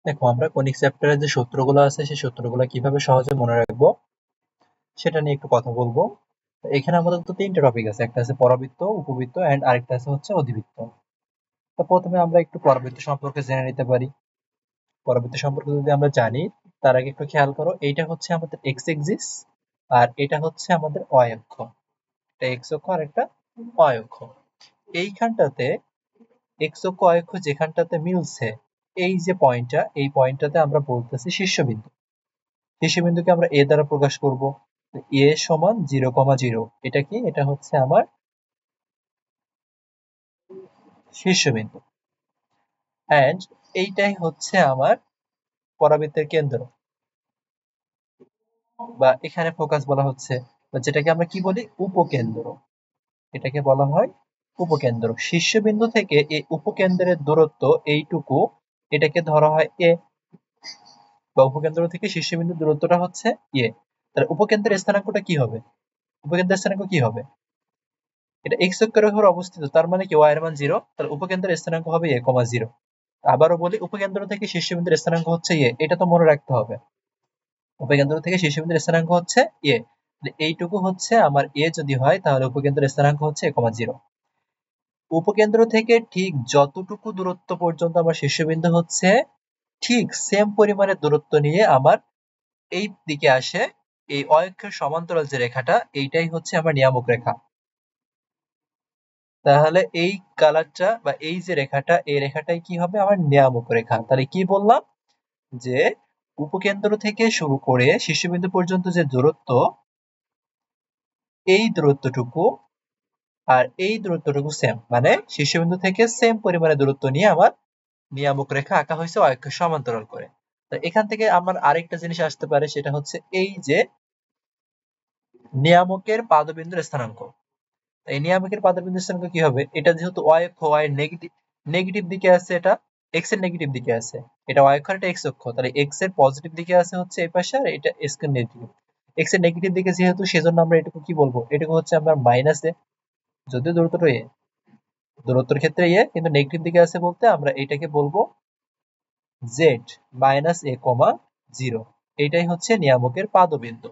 দেখো আমরা কনিক চ্যাপ্টারের যে সূত্রগুলো আছে সেই সূত্রগুলো কিভাবে সহজে মনে রাখবো সেটা নিয়ে একটু কথা বলবো। এখানে আমাদের তো তিনটা টপিক আছে, একটা আছে পরাবৃত্ত, উপবৃত্ত এন্ড আরেকটা আছে হচ্ছে অধিবৃত্ত। তো প্রথমে আমরা একটু পরাবৃত্ত সম্পর্কে জেনে নিতে পারি। পরাবৃত্ত সম্পর্কে যদি আমরা জানি, তার আগে একটু খেয়াল করো, এইটা হচ্ছে আমাদের এক্স এক্সিস আর এটা হচ্ছে আমাদের ওয়াই অক্ষ। একটা এক্স অক্ষ আর একটা ওয়াই অক্ষ। এইখানটাতে এক্স অক্ষ ওয়াই অক্ষ যেখানটাতে মিলছে, এই যে পয়েন্টটা, এই পয়েন্টটাতে আমরা বলতেছি শীর্ষবিন্দু। শীর্ষবিন্দুকে আমরা এ দ্বারা প্রকাশ করব। এ সমান 0,0। এটা কি? এটা হচ্ছে আমার শীর্ষবিন্দু। এন্ড এইটাই হচ্ছে আমার পরাবৃত্তের কেন্দ্র, বা এখানে ফোকাস বলা হচ্ছে, বা যেটাকে আমরা কি বলি, উপকেন্দ্র। এটাকে বলা হয় উপকেন্দ্র। শীর্ষবিন্দু থেকে এই উপকেন্দ্রের দূরত্ব এইটুকু, এটাকে ধরা হয় এ, বা উপকেন্দ্র থেকে শীর্ষবিন্দুর দূরত্বটা হচ্ছে এ। তাহলে উপকেন্দ্রের স্থানাঙ্কটা কি হবে? উপকেন্দ্রের স্থানাঙ্ক কি হবে? এটা এক্স অক্ষের উপর অবস্থিত, তার মানে কি ওয়াই এর মান 0, তাহলে উপকেন্দ্রের স্থানাঙ্ক হবে a, 0। আবারও বলি, উপকেন্দ্র থেকে শীর্ষবিন্দুর স্থানাঙ্ক হচ্ছে a, এটা তো মনে রাখতে হবে। উপকেন্দ্র থেকে শীর্ষবিন্দুর স্থানাঙ্ক হচ্ছে a, এইটুকু হচ্ছে আমার a যদি হয়, তাহলে উপকেন্দ্রের স্থানাঙ্ক হচ্ছে a, 0। উপকেন্দ্র থেকে ঠিক যতটুকু দূরত্ব পর্যন্ত আমার শীর্ষবিন্দু হচ্ছে, ঠিক সেম পরিমাণে দূরত্ব নিয়ে আমার এই দিকে আসে এই অক্ষের সমান্তরাল যে রেখাটা, এইটাই হচ্ছে আমার নিয়ামক রেখা। তাহলে এই কালারটা বা এই যে রেখাটা, এই রেখাটাই কি হবে? আমার নিয়ামক রেখা। তাহলে কি বললাম? যে উপকেন্দ্র থেকে শুরু করে শীর্ষবিন্দু পর্যন্ত যে দূরত্ব, এই দূরত্বটুকু আর এই দূরত্বটুকু সেম, মানে শীর্ষবিন্দু থেকে সেম পরিমাণে দূরত্ব নিয়ে আমার নিয়ামক রেখা আঁকা হয়েছে অক্ষের সমান্তরাল করে। তো এখান থেকে আমার আরেকটা জিনিস আসতে পারে, সেটা হচ্ছে এই যে নিয়ামকের পাদবিন্দুর স্থানাঙ্ক। এই নিয়ামকের পাদবিন্দুর স্থানাঙ্ক কি হবে? এটা যেহেতু ওয়াই অক্ষ, ওয়াই এর নেগেটিভ নেগেটিভ দিকে আছে, এটা এক্স এর নেগেটিভ দিকে আছে। এটা ওয়াই অক্ষ, এটা এক্স অক্ষ, তাহলে এক্স এর পজিটিভ দিকে আছে হচ্ছে এই পাশে, আর এটা এক্স এর নেগেটিভ। এক্স এর নেগেটিভ দিকে যেহেতু, সেজন্য আমরা এটুকু কি বলবো? এটুকু হচ্ছে আমরা মাইনাস এ, যদিও দূরত্বটা এ, দূরত্বের ক্ষেত্রে এ, কিন্তু নেগেটিভ দিকে আছে বলতে আমরা এটাকে বলবো জেড মাইনাস এ কমা 0। এটাই হচ্ছে নিয়ামকের পাদবিন্দু।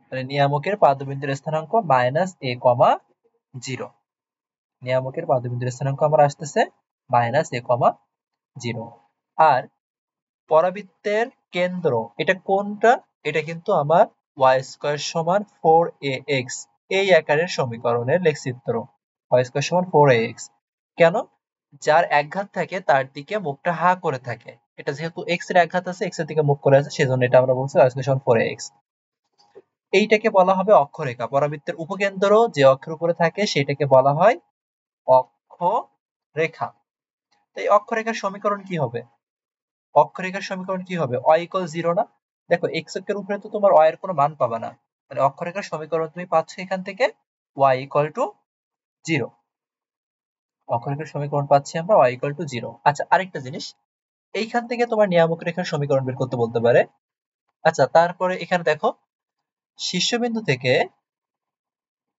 মানে নিয়ামকের পাদবিন্দুর স্থানাঙ্ক মাইনাস এ কমা 0। নিয়ামকের পাদবিন্দুর স্থানাঙ্ক আমার আসতেছে মাইনাস এ কমা 0। আর পরাবৃত্তের কেন্দ্র এটা কোনটা? এটা কিন্তু আমার ওয়াই স্কয়ার সমান 4ax, এই আকারের সমীকরণের লেখচিত্র। ওয়াই স্কয়ার সমান 4ax। কেন? যার একঘাত থাকে তার দিকে মুখটা হা করে থাকে। এটা যেহেতু এক্স এর একঘাত আছে, এক্স এর দিকে মুখ করে আছে, সেজন্য এটা আমরা বলছি ওয়াই স্কয়ার সমান 4ax। এইটাকে বলা হবে অক্ষরেখা। পরাবৃত্তের উপকেন্দ্র যে অক্ষের উপরে থাকে সেটাকে বলা হয় অক্ষরেখা। তো এই অক্ষরেখার সমীকরণ কি হবে? অক্ষরেখার সমীকরণ কি হবে? y ইকুয়াল 0 না? দেখো x অক্ষের উপরে তো তোমার y এর কোনো মান পাবা না, মানে অক্ষরেখার সমীকরণ তুমি পাচ্ছ এখান থেকে y ইকুয়াল টু 0। অক্ষরেখার সমীকরণ পাচ্ছি আমরা y ইকুয়াল টু 0। আচ্ছা, আরেকটা জিনিস, এইখান থেকে তোমার নিয়ামক রেখার সমীকরণ বের করতে বলতে পারে। আচ্ছা, তারপরে এখানে দেখো, শীর্ষবিন্দু থেকে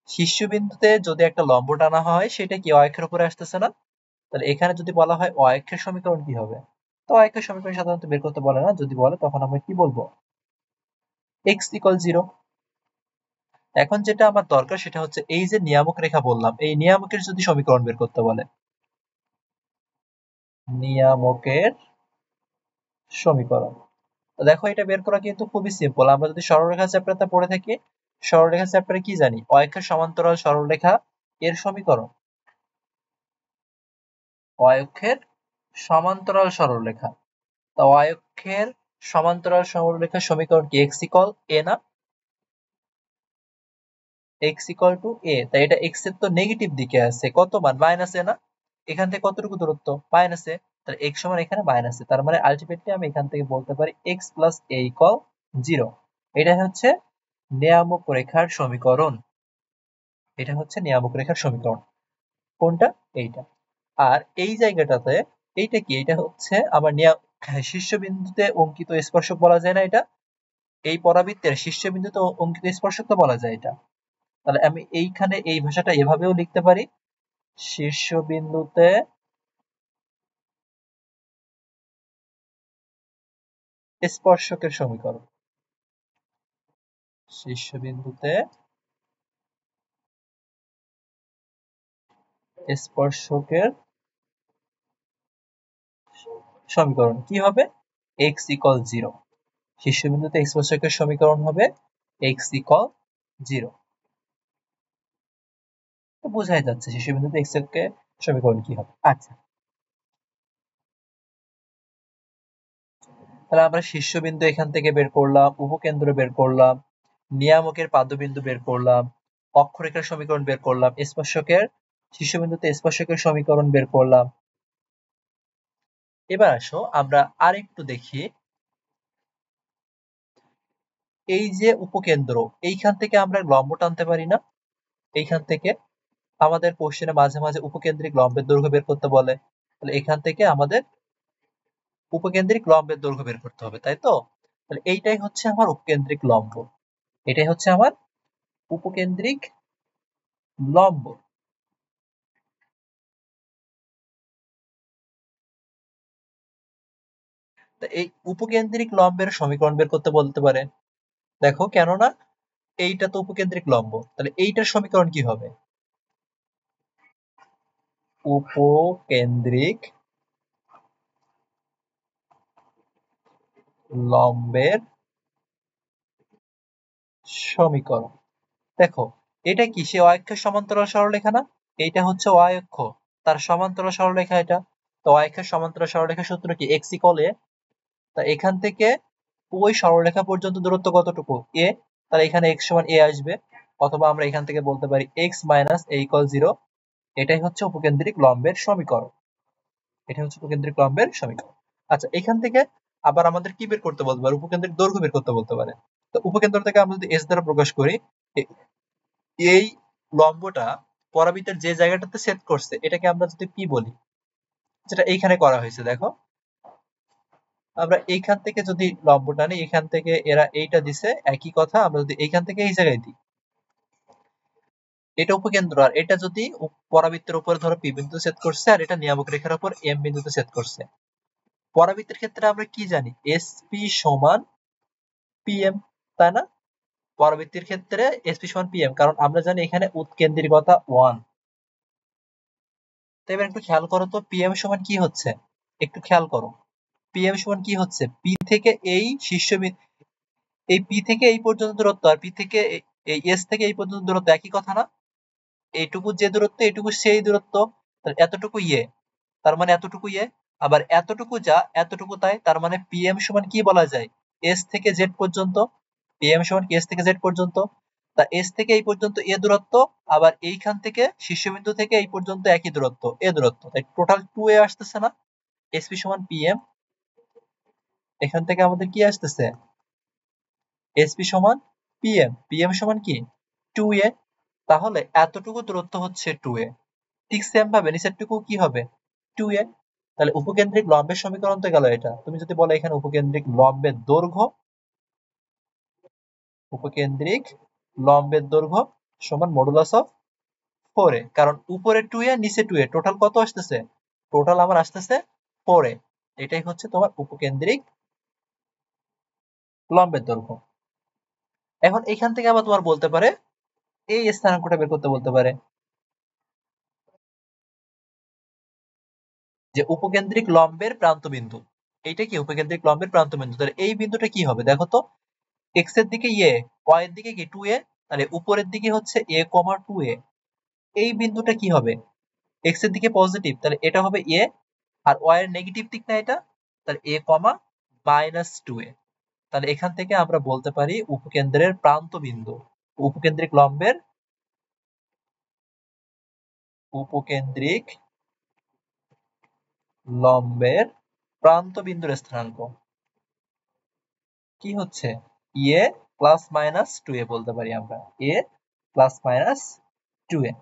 শীর্ষবিন্দুতে যদি একটা লম্ব টানা হয়, সেটা কি y অক্ষের উপরে আসতেছে না? তাহলে এখানে যদি বলা হয় y অক্ষের সমীকরণ কি হবে? তো y অক্ষের সমীকরণ সাধারণত বের করতে বলে না, যদি বলে তখন আমরা কি বলবো? x equal 0। এখন যেটা আমার দরকার সেটা হচ্ছে এই যে নিয়ামক রেখা বললাম, এই নিয়ামকের যদি সমীকরণ বের করতে বলে, নিয়ামকের সমীকরণ। তো দেখো, এটা বের করা কিন্তু খুবই সিম্পল। আমরা যদি সরলরেখা চ্যাপ্টারটা পড়ে থাকি, সরলরেখা চ্যাপ্টারে কি জানি? অক্ষের সমান্তরাল সরলরেখা এর সমীকরণ, অক্ষের সমান্তরাল সরলরেখা। তা অক্ষের সমান্তরাল সরলরেখার সমীকরণ কি? x ইকুয়াল a না? x ইকুয়াল টু a, তাই এটা x এর তো নেগেটিভ দিকে আছে, কত মান? মাইনাস a না? এখান থেকে কতটুকু দূরত্ব? মাইনাস a, তাহলে x সমান এখানে মাইনাস a, তার মানে আলটিমেটলি আমি এখান থেকে বলতে পারি x প্লাস a ইকুয়াল 0। এটা হচ্ছে নিয়ামক রেখার সমীকরণ। এটা হচ্ছে নিয়ামক রেখার সমীকরণ। কোনটা? এইটা। আর এই জায়গাটাতে এইটা কি? এটা হচ্ছে আমার শীর্ষবিন্দুতে অঙ্কিত স্পর্শক বলা যায় না এটা? এই পরাবৃত্তের শীর্ষবিন্দুতে অঙ্কিত স্পর্শক তো বলা যায় এটা। তাহলে আমি এইখানে এই ভাষাটা এভাবেও লিখতে পারি, শীর্ষবিন্দুতে স্পর্শকের সমীকরণ। শীর্ষবিন্দুতে স্পর্শকের সমীকরণ কি হবে? x = 0। শীর্ষবিন্দুতে স্পর্শকের সমীকরণ হবে x = 0। তো বোঝাই যাচ্ছে শীর্ষবিন্দুতে x এর সমীকরণ কি হবে। আচ্ছা, তাহলে আমরা শীর্ষবিন্দু এখান থেকে বের করলাম, উপকেন্দ্র বের করলাম, নিয়ামকের পাদবিন্দু বের করলাম, অক্ষরেখার সমীকরণ বের করলাম, স্পর্শকের শীর্ষবিন্দুতে স্পর্শকের সমীকরণ বের করলাম। এবার আসো আমরা আরেকটু দেখি, এই যে উপকেন্দ্র, এইখান থেকে আমরা লম্ব টানতে পারি না? এইখান থেকে আমাদের কোশ্চেনে মাঝে মাঝে উপকেন্দ্রিক লম্বের দৈর্ঘ্য বের করতে বলে, তাহলে এখান থেকে আমাদের উপকেন্দ্রিক লম্বের দৈর্ঘ্য বের করতে হবে, তাই তো? তাহলে এইটাই হচ্ছে আমার উপকেন্দ্রিক লম্ব, এটাই হচ্ছে আমার উপকেন্দ্রিক লম্ব। এই উপকেন্দ্রিক লম্বের সমীকরণ বের করতে বলতে পারে। দেখো, কেননা এইটা তো উপকেন্দ্রিক লম্ব, তাহলে এইটার সমীকরণ কি হবে? উপকেন্দ্রিক লম্বের সমীকরণ। দেখো, এটা কি সে অক্ষের সমান্তরাল সরলরেখা না? এইটা হচ্ছে অক্ষ, তার সমান্তরাল সরলরেখা এটা। তো অক্ষের সমান্তরাল সরলরেখার সূত্র কি? x = a। তা এখান থেকে ওই সরলরেখা পর্যন্ত দূরত্ব কতটুকু? a। তাহলে এখানে x = a আসবে, অথবা আমরা এখান থেকে বলতে পারি x - a = 0। এটাই হচ্ছে উপকেন্দ্রিক লম্বের সমীকরণ। এটা হচ্ছে উপকেন্দ্রিক লম্বের সমীকরণ। আচ্ছা, এখান থেকে আবার আমাদের কি বের করতে বলতে পারে? উপকেন্দ্রিক দৈর্ঘ্য বের করতে বলতে পারে। তো উপকেন্দ্র থেকে আমরা যদি s দ্বারা প্রকাশ করি, এই লম্বটা পরাবৃত্তের যে জায়গাটাতে ছেদ করছে এটাকে আমরা যদি p বলি, যেটা এইখানে করা হয়েছে। দেখো, আমরা এইখান থেকে যদি লম্ব টানি, এখান থেকে এরা এইটা দিছে, একই কথা আমরা যদি এইখান থেকে এই জায়গায় দিই, এটা উপকেন্দ্র, আর এটা যদি পরাবৃত্তের উপরে ধরো p বিন্দু ছেদ করছে, আর এটা নিয়ামক রেখার উপর m বিন্দুতে ছেদ করছে। পরাবৃত্তের ক্ষেত্রে আমরা কি জানি? SP = PM, তাই না? পরাবৃত্তির ক্ষেত্রে SP = PM, কারণ আমরা জানি এখানে উৎকেন্দ্রিকতা 1। তো এবার একটু খেয়াল করো তো, PM = কি হচ্ছে? একটু খেয়াল করো, PM = কি হচ্ছে? P থেকে এই এই P থেকে এই পর্যন্ত দূরত্ব, আর P থেকে এই S থেকে এই পর্যন্ত দূরত্ব একই কথা না? এইটুকু যে দূরত্ব, এইটুকু সেই দূরত্ব। তাহলে এতটুকু ইয়ে, তার মানে এতটুকু ইয়ে, আবার এতটুকু যা, এতটুকু তাই। তার মানে PM = কি বলা যায়? S থেকে Z পর্যন্ত। PM = কি? S থেকে Z পর্যন্ত। তা S থেকে এই পর্যন্ত এ দূরত্ব, আবার এইখান থেকে শীর্ষবিন্দু থেকে এই পর্যন্ত একই দূরত্ব, এ দূরত্ব, তাই টোটাল 2a আসতেছে না? SP = PM, এখান থেকে আমাদের কি আসতেছে? SP = PM, PM = কি? 2a। তাহলে এতটুকু দূরত্ব হচ্ছে 2a। ঠিক সেম ভাবে নিচেরটুকু কি হবে? 2a। তাহলে উপকেন্দ্রিক লম্বের সমীকরণ তো গেল এটা। তুমি যদি বলো এখানে উপকেন্দ্রিক লম্বের দৈর্ঘ্য, উপকেন্দ্রিক লম্বের দৈর্ঘ্য সমান মডুলাস অফ 4a, কারণ উপরে 2a নিচে 2a, টোটাল কত আসতেছে? টোটাল আমার আসতেছে 4a। এটাই হচ্ছে তোমার উপকেন্দ্রিক লম্বের দৈর্ঘ্য। এখন এখান থেকে আবার তোমার বলতে পারে এই স্থানাঙ্কটা বের করতে বলতে পারে, যে উপকেন্দ্রিক লম্বের প্রান্ত বিন্দু। এইটা কি? উপকেন্দ্রিক লম্বের প্রান্ত বিন্দু। তাহলে এই বিন্দুটা কি হবে? দেখো তো, x এর দিকে a, y এর দিকে কি 2a, তাহলে উপরের দিকে হচ্ছে a, 2a। এই বিন্দুটা কি হবে? x এর দিকে পজিটিভ, তাহলে এটা হবে a, আর y এর নেগেটিভ দিক না এটা, তাহলে a, -2a। তাহলে এখান থেকে আমরা বলতে পারি উপকেন্দ্রের প্রান্ত বিন্দু, উপকেন্দ্রিক লম্বের, উপকেন্দ্রিক লম্বের প্রান্ত বিন্দুর স্থানাঙ্ক কি হচ্ছে? a ± 2a বলতে পারি আমরা, a ± 2a।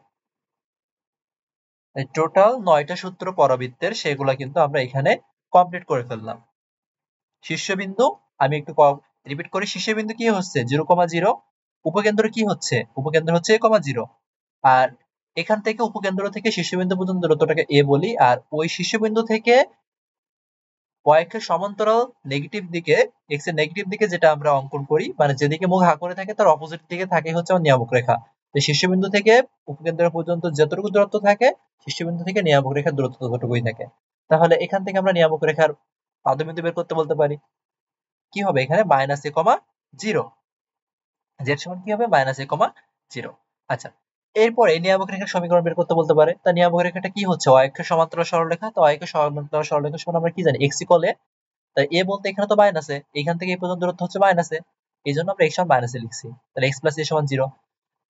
টোটাল 9টা সূত্র পরাবৃত্তের, সেগুলা কিন্তু আমরা এখানে কমপ্লিট করে ফেললাম। শীর্ষবিন্দু, আমি একটু রিপিট করি, শীর্ষবিন্দু কি হচ্ছে? 0,0। উপকেন্দ্র কি হচ্ছে? উপকেন্দ্র হচ্ছে a, 0। আর এখান থেকে উপকেন্দ্র থেকে শীর্ষবিন্দু পর্যন্ত দূরত্বটাকে এ বলি, আর ওই শীর্ষবিন্দু থেকে y অক্ষের সমান্তরাল নেগেটিভ দিকে, x এর নেগেটিভ দিকে যেটা আমরা অঙ্কন করি, মানে যেদিকে মুখ হা করে থাকে তার অপোজিট দিকে থাকে হচ্ছে আমার নিয়ামক রেখা। তো শীর্ষবিন্দু থেকে উপকেন্দ্র পর্যন্ত যতটুকু দূরত্ব থাকে, শীর্ষবিন্দু থেকে নিয়ামক রেখার দূরত্ব ততটুকুই থাকে। তাহলে এখান থেকে আমরা নিয়ামক রেখার পাদবিন্দু বের করতে বলতে পারি। কি হবে এখানে? -a, 0। z সমান কি হবে? -a, 0। আচ্ছা, এরপর এই নিয়ামক রেখার সমীকরণ বের করতে বলতে পারে। তা নিয়ামক রেখাটা কি হচ্ছে? y অক্ষের সমান্তরাল সরলরেখা। তো y অক্ষের সমান্তরাল সরলরেখা সমান আমরা কি জানি? x = a। তাই a বলতে এখানে তো মাইনাস এ, এখান থেকে এই পর্যন্ত দূরত্ব হচ্ছে মাইনাস এ, এই জন্য আমরা x সমান মাইনাস এ লিখছি। তাহলে x + a = 0।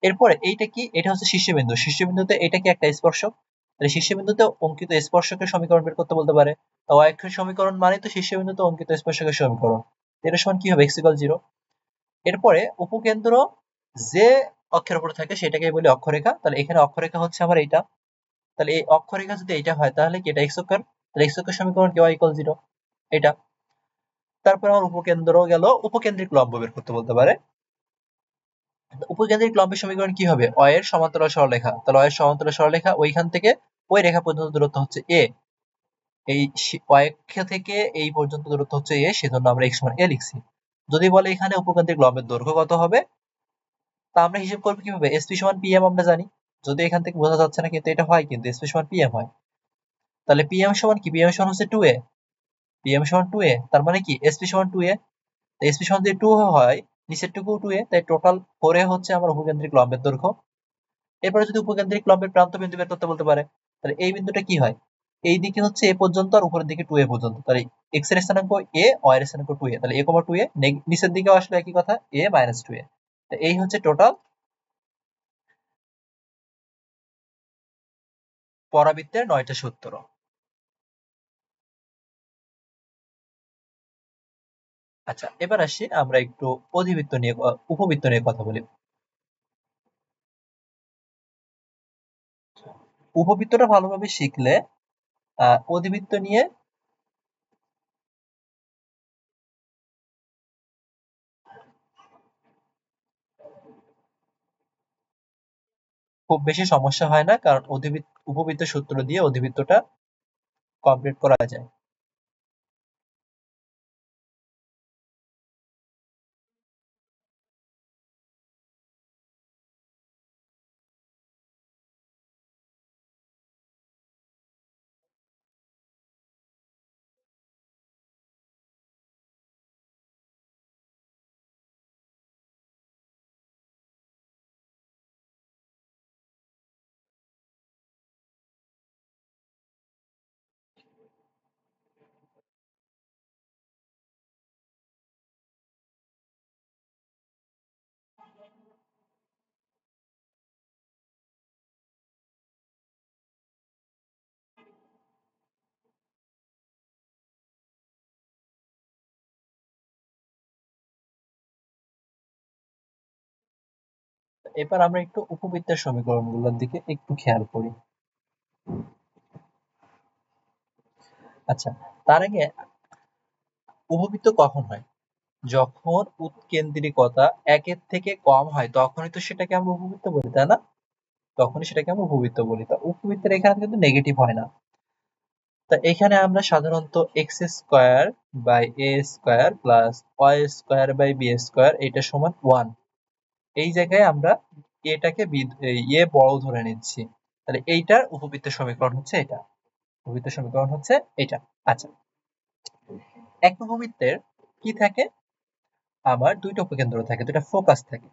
এরপরে এইটা কি? এটা হচ্ছে শীর্ষবিন্দু। শীর্ষবিন্দুতে এটা কি একটা স্পর্শক? তাহলে শীর্ষবিন্দুতে অঙ্কিত স্পর্শকের সমীকরণ বের করতে বলতে পারে। তো y অক্ষের সমীকরণ মানে তো শীর্ষবিন্দুতে অঙ্কিত স্পর্শকের সমীকরণ। এটা সমান কি হবে? x = 0। এরপরে উপকেন্দ্র যে অক্ষের উপরে থাকে সেটাকে বলি অক্ষরেখা। তাহলে এখানে অক্ষরেখা হচ্ছে আমার এইটা। তাহলে এই অক্ষরেখা যদি এইটা হয় তাহলে কি এটা x অক্ষর? তাহলে x অক্ষের সমীকরণ কি? y = 0। এটা। তারপর আমার উপকেন্দ্র গেল, উপকেন্দ্রিক লম্ব বের করতে বলতে পারে। উপকেন্দ্রিক লম্বের সমীকরণ কি হবে? y এর সমান্তরাল সরলরেখা। তাহলে y এর সমান্তরাল সরলরেখা ওইখান থেকে ওই রেখা পর্যন্ত দূরত্ব হচ্ছে a। এই y অক্ষ থেকে এই পর্যন্ত দূরত্ব হচ্ছে a, সেজন্য আমরা x = a লিখছি। যদি বলে এখানে উপকেন্দ্রিক লম্বের দৈর্ঘ্য কত হবে, তা আমরা হিসাব করব কিভাবে? SP = PM আমরা জানি। যদি এখান থেকে বোঝা যাচ্ছে না, কিন্তু এটা হয়, কিন্তু SP = PM হয়। তাহলে PM সমান কি? PM সমান হচ্ছে 2a। PM সমান 2a, তার মানে কি SP সমান 2a। SP সমান যদি 2 হয়, নিচের টুকু 2a, তাই টোটাল 4a হচ্ছে আমার উপকেন্দ্রিক লম্বের দৈর্ঘ্য। এরপরে যদি উপকেন্দ্রিক লম্বের প্রান্ত বিন্দু বের করতে বলতে পারে, তাহলে এই বিন্দুটা কি হয়? এই দিকে হচ্ছে a পর্যন্ত আর উপরের দিকে 2a পর্যন্ত। তাহলে x এর স্থানাঙ্ক a, y এর স্থানাঙ্ক 2a। তাহলে a, 2a, নিচের দিকেও আসলে একই কথা, a - 2a। তো এই হচ্ছে টোটাল পরাবৃত্তের 9টা সূত্র। আচ্ছা, এবার আসি আমরা একটু অধিবৃত্ত নিয়ে উপবৃত্ত নিয়ে কথা বলি। উপবৃত্তটা ভালোভাবে শিখলে অধিবৃত্ত নিয়ে খুব বেশি সমস্যা হয় না, কারণ উপবৃত্ত সূত্র দিয়ে অধিবৃত্তটা কমপ্লিট করা যায়। এবার আমরা একটু উপবৃত্তের সমীকরণগুলোর দিকে একটু খেয়াল করি। আচ্ছা, তার আগে উপবৃত্ত কখন হয়? যখন উৎকেন্দ্রিকতা 1-এর থেকে কম হয় তখনই তো সেটাকে আমরা উপবৃত্ত বলি, তাই না? তখনই সেটাকে আমরা উপবৃত্ত বলি। তা উপবৃত্তের এখানে কিন্তু নেগেটিভ হয় না। তা এখানে আমরা সাধারণত x² by a² plus y² by b² এটা সমান 1, এই জায়গায় আমরা এটাকে বড় ধরে নিচ্ছি। তাহলে এইটার উপবৃত্তের সমীকরণ হচ্ছে এটা। উপবৃত্তের সমীকরণ হচ্ছে এটা। আচ্ছা, এক উপবৃত্তের কি থাকে? আমার দুইটা উপকেন্দ্র থাকে, দুইটা ফোকাস থাকে,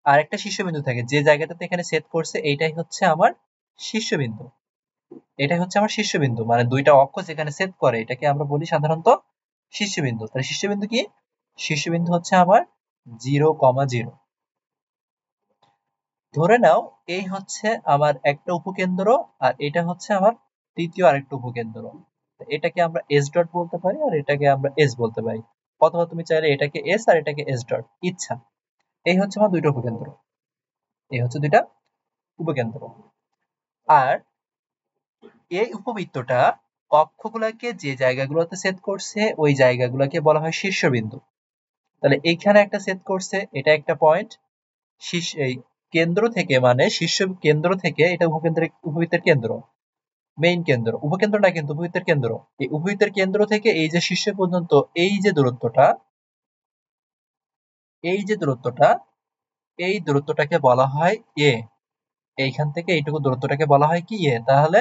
আর একটা শীর্ষবিন্দু থাকে। যে জায়গাটাতে এখানে সেট করছে এইটাই হচ্ছে আমার শীর্ষবিন্দু। এটাই হচ্ছে আমার শীর্ষবিন্দু, মানে দুইটা অক্ষ যেখানে সেট করে এটাকে আমরা বলি সাধারণত শীর্ষবিন্দু। তাহলে শীর্ষবিন্দু কি? শীর্ষবিন্দু হচ্ছে আমার 0,0। ধরে নাও এই হচ্ছে আমার একটা উপকেন্দ্র, আর এটা হচ্ছে আমার তৃতীয় আরেকটা উপকেন্দ্র। এটাকে আমরা এস ডট বলতে পারি, আর এটাকে আমরা এস বলতে পারি, অথবা তুমি চাইলে এটাকে এস আর এটাকে এস ডট, ইচ্ছা। এই হচ্ছে আমার দুইটা উপকেন্দ্র, এই হচ্ছে দুইটা উপকেন্দ্র। আর এই উপবৃত্তটা অক্ষগুলোকে যে জায়গাগুলোতে ছেদ করছে ওই জায়গাগুলোকে বলা হয় শীর্ষবিন্দু। তাহলে এইখানে একটা ছেদ করছে, এটা একটা পয়েন্ট, শীর্ষ এই কেন্দ্র থেকে মানে শীর্ষ কেন্দ্র থেকে, এটা উপবৃত্তের কেন্দ্র, মেইন কেন্দ্র, উপকেন্দ্র না কিন্তু উপবৃত্তের কেন্দ্র। এই উপবৃত্তের কেন্দ্র থেকে এই যে শীর্ষ পর্যন্ত এই যে দূরত্বটা, এই যে দূরত্বটা, এই দূরত্বটাকে বলা হয় এ। এইখান থেকে এইটুকু দূরত্বটাকে বলা হয় কি এ। তাহলে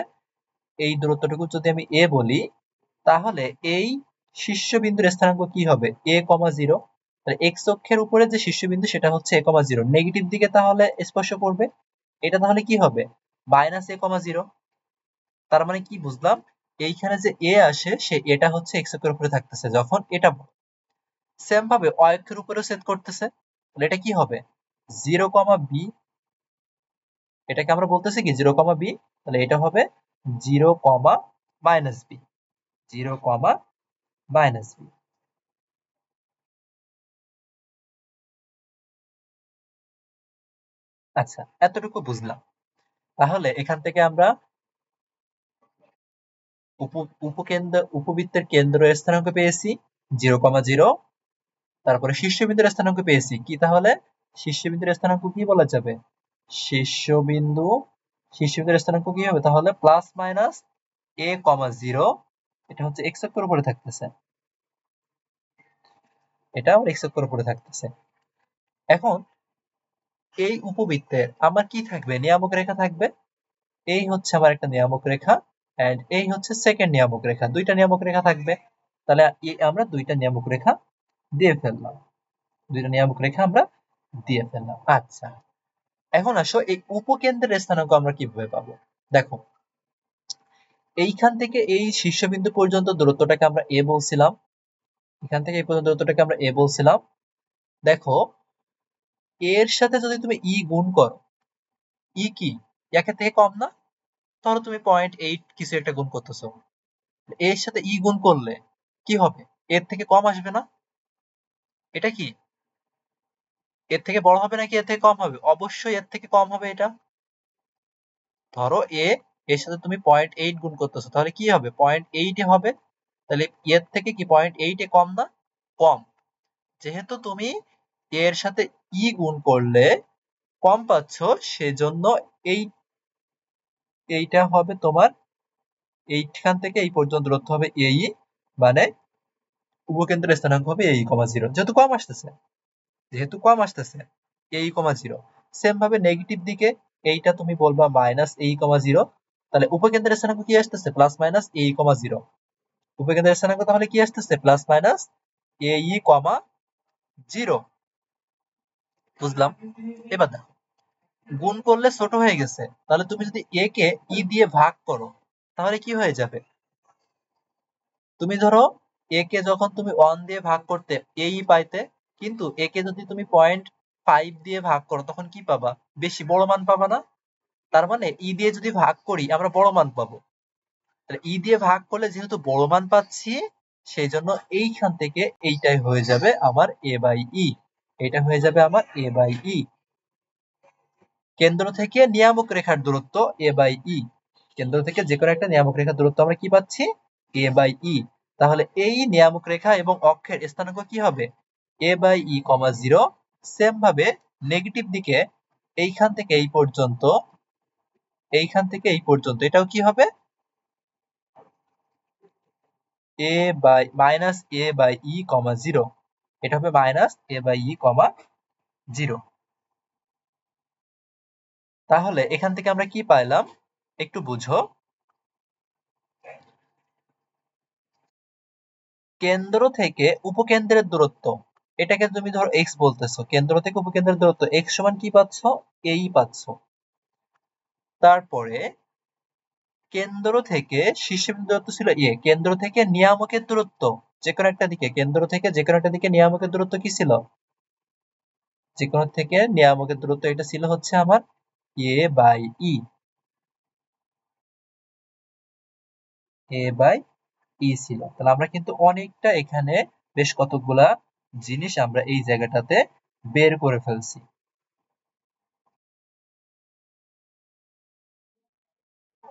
এই দূরত্বটুকু যদি আমি এ বলি, তাহলে এই শীর্ষবিন্দুর স্থানাঙ্ক কি হবে? a, 0। তাহলে এক্স অক্ষের উপরে যে শীর্ষবিন্দু সেটা হচ্ছে a, 0। নেগেটিভ দিকে তাহলে স্পর্শ করবে, এটা তাহলে কি হবে? -a, 0। তার মানে কি বুঝলাম? এইখানে যে a আসে, সে এটা হচ্ছে এক্স অক্ষের উপরে থাকতেছে যখন এটা। সেম ভাবে y অক্ষের উপরেও সেট করতেছে, তাহলে এটা কি হবে? 0, b। এটাকে আমরা বলতেছি কি 0, b। তাহলে এটা হবে 0, -b। 0, -b। আচ্ছা, এতটুকু বুঝলাম। তাহলে এখান থেকে আমরা উপবৃত্তের কেন্দ্রের স্থানাঙ্ক পেয়েছি 0, 0। তারপরে শীর্ষবিন্দুর স্থানাঙ্ক পেয়েছি কি? তাহলে শীর্ষবিন্দুর স্থানাঙ্ক কি বলা যাবে? শীর্ষবিন্দু শীর্ষবিন্দুর স্থানাঙ্ক কি হবে তাহলে? +-a, 0। এটা হচ্ছে এক্স অক্ষের উপরে থাকতেছে, এটা আমার এক্স অক্ষের উপরে থাকতেছে। এখন এই উপবৃত্তের আমার কি থাকবে? নিয়ামক রেখা থাকবে। এই হচ্ছে আমার একটা নিয়ামক রেখা, এন্ড এই হচ্ছে সেকেন্ড নিয়ামক রেখা। দুইটা নিয়ামক রেখা থাকবে। তাহলে আমরা দুইটা নিয়ামক রেখা দিয়ে ফেললাম। দুইটা নিয়ামক রেখা আমরা দিয়ে ফেললাম। আচ্ছা, এখন আসো এই উপকেন্দ্রের স্থানাঙ্ক আমরা কিভাবে পাবো? দেখো, এইখান থেকে এই শীর্ষবিন্দু পর্যন্ত দূরত্বটাকে আমরা a বলছিলাম। এখান থেকে এই পর্যন্ত দূরত্বটাকে আমরা a বলছিলাম। দেখো, এর সাথে যদি তুমি ই গুণ করো, ই কি একের থেকে কম না? ধরো তুমি 0.8 কিছু একটা গুণ করতেছো, এর সাথে ই গুণ করলে কি হবে? এর থেকে কম আসবে না? এটা কি এর থেকে বড় হবে নাকি এর থেকে কম হবে? অবশ্যই এর থেকে কম হবে এটা। ধরো এর সাথে তুমি 0.8 গুণ করতেছো, তাহলে কি হবে? 0.8 হবে। তাহলে এর থেকে কি 0.8 এ কম না? কম। যেহেতু তুমি এর সাথে ই গুণ করলে কম পাচ্ছ, সেজন্য এই এইটা হবে তোমার, এইখান থেকে এই পর্যন্ত দূরত্ব হবে এই, মানে উপকেন্দ্রের স্থানাঙ্ক হবে এই, 0। যেহেতু কম আসতেছে এই, 0। সেম ভাবে নেগেটিভ দিকে এইটা তুমি বলবা -এই, 0। তাহলে উপকেন্দ্রের স্থানাঙ্ক কি আসতেছে? +-এই, 0। উপকেন্দ্রের স্থানাঙ্ক তাহলে কি আসতেছে? +-এই, 0। বুঝলাম। এবার দেখো, গুণ করলে ছোট হয়ে গেছে, তাহলে তুমি যদি এ কে ই দিয়ে ভাগ করো, তাহলে কি হয়ে যাবে? তুমি ধরো এ কে যখন তুমি 1 দিয়ে ভাগ করতে এই পাইতে, কিন্তু এ কে যদি তুমি 0.5 দিয়ে ভাগ করো, তখন কি পাবা? বেশি বড় মান পাবা না? তার মানে ই দিয়ে যদি ভাগ করি আমরা বড় মান পাবো। তাহলে ই দিয়ে ভাগ করলে যেহেতু বড় মান পাচ্ছি, সেই জন্য এইখান থেকে এইটাই হয়ে যাবে আমার a/e। এটা হয়ে যাবে আমার a/e। কেন্দ্র থেকে নিয়ামক রেখার দূরত্ব a/e। কেন্দ্র থেকে যে কোনো একটা নিয়ামক রেখার দূরত্ব আমরা কি পাচ্ছি? a/e। তাহলে এই নিয়ামক রেখা এবং অক্ষের স্থানাঙ্ক কি হবে? a/e, 0। সেম ভাবে নেগেটিভ দিকে এইখান থেকে এই পর্যন্ত, এইখান থেকে এই পর্যন্ত এটাও কি হবে? a/e, 0। এটা হবে -a/e, 0। তাহলে এখান থেকে আমরা কি পাইলাম একটু বুঝো। কেন্দ্র থেকে উপকেন্দ্রের দূরত্ব, এটাকে তুমি ধরো x বলতেছো, কেন্দ্র থেকে উপকেন্দ্রের দূরত্ব x সমান কি পাচ্ছ? এই পাচ্ছ। তারপরে কেন্দ্র থেকে শীর্ষবিন্দু দূরত্ব ছিল a, কেন্দ্র থেকে নিয়ামকের দূরত্ব যে কোনো একটা দিকে, কেন্দ্র থেকে যে কোনো একটা দিকে নিয়ামকের দূরত্ব কি ছিল? যে কোনো থেকে নিয়ামকের দূরত্ব এটা ছিল হচ্ছে আমার a/e। a/e ছিল। তাহলে আমরা কিন্তু অনেকটা এখানে বেশ কতগুলা জিনিস আমরা এই জায়গাটাতে বের করে ফেলছি।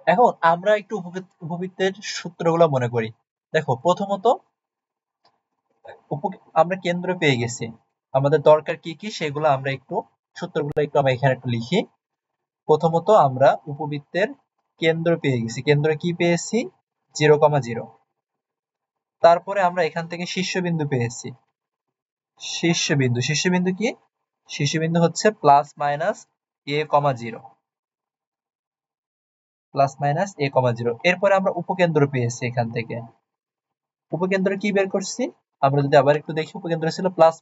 এখন আমরা একটু উপবৃত্তের সূত্রগুলো মনে করি। দেখো, প্রথমত আমরা কেন্দ্র পেয়ে গেছি, আমাদের দরকার কি কি সেগুলো আমরা একটু সূত্রগুলো একটু আমরা এখানে একটু লিখি। প্রথমত আমরা উপবৃত্তের কেন্দ্র পেয়ে গেছি। কেন্দ্র কি পেয়েছি? 0,0। তারপরে আমরা এখান থেকে শীর্ষবিন্দু পেয়েছি। শীর্ষবিন্দু কি? শীর্ষবিন্দু হচ্ছে plus minus a,0, plus minus a,0। এরপরে আমরা উপকেন্দ্র পেয়েছি। এখান থেকে উপকেন্দ্র কি বের করছি? আমরা যদি আবার একটু দেখি, উপকেন্দ্র ছিল প্লাস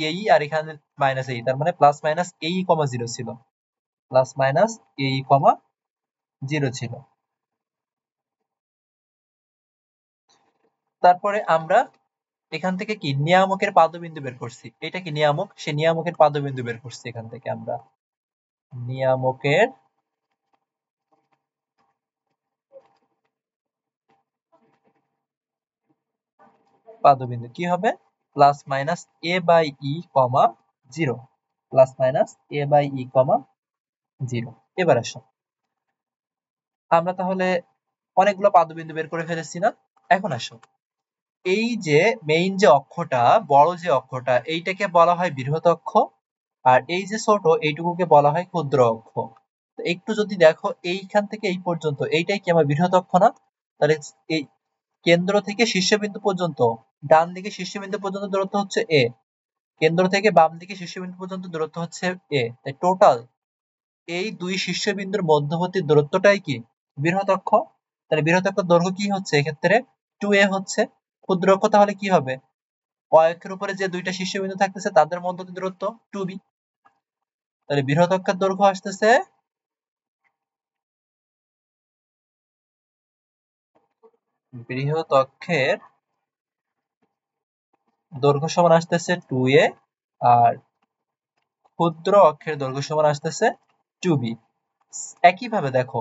এই আর এখানে মাইনাস এই, তার মানে প্লাস মাইনাস a,0 ছিল, প্লাস মাইনাস a,0 ছিল। তারপরে আমরা এখান থেকে কি নিয়ামকের পাদবিন্দু বের করছি। এটা কি নিয়ামক? সে নিয়ামকের পাদবিন্দু বের করছি। এখান থেকে আমরা নিয়ামকের পাদবিন্দু কি হবে? Plus minus a/e,0, plus minus a/e,0। এবার আসো, আমরা তাহলে অনেকগুলো পাদবিন্দু বের করে ফেলেছি না? এখন আসো, এই যে মেইন যে অক্ষটা, বড় যে অক্ষটা, এইটাকে বলা হয় বৃহৎ অক্ষ, আর এই যে ছোট এইটুকুকে বলা হয় ক্ষুদ্র অক্ষ। তো একটু যদি দেখো, এইখান থেকে এই পর্যন্ত এইটাই কি আমার বৃহৎ অক্ষ না? তাহলে এই কেন্দ্র থেকে শীর্ষবিন্দু পর্যন্ত, ডান দিকে শীর্ষবিন্দু পর্যন্ত দূরত্ব হচ্ছে a, কেন্দ্র থেকে বাম দিকে শীর্ষবিন্দু পর্যন্ত দূরত্ব হচ্ছে a। তাই টোটাল এই দুই শীর্ষবিন্দুর মধ্যবর্তী দূরত্বটাই কি বৃহৎ অক্ষ। তাহলে বৃহৎ অক্ষের দৈর্ঘ্য কি হচ্ছে এক্ষেত্রে? 2a হচ্ছে। ক্ষুদ্র অক্ষ তাহলে কি হবে? অক্ষের উপরে যে দুইটা শীর্ষবিন্দু থাকতেছে তাদের মধ্যবর্তী দূরত্ব 2b। তাহলে বৃহৎ অক্ষের দৈর্ঘ্য আসতেছে বৃহৎ অক্ষের দৈর্ঘ্য সমান আসতেছে 2a, আর ক্ষুদ্র অক্ষের দৈর্ঘ্য সমান আসতেছে 2b। একইভাবে দেখো,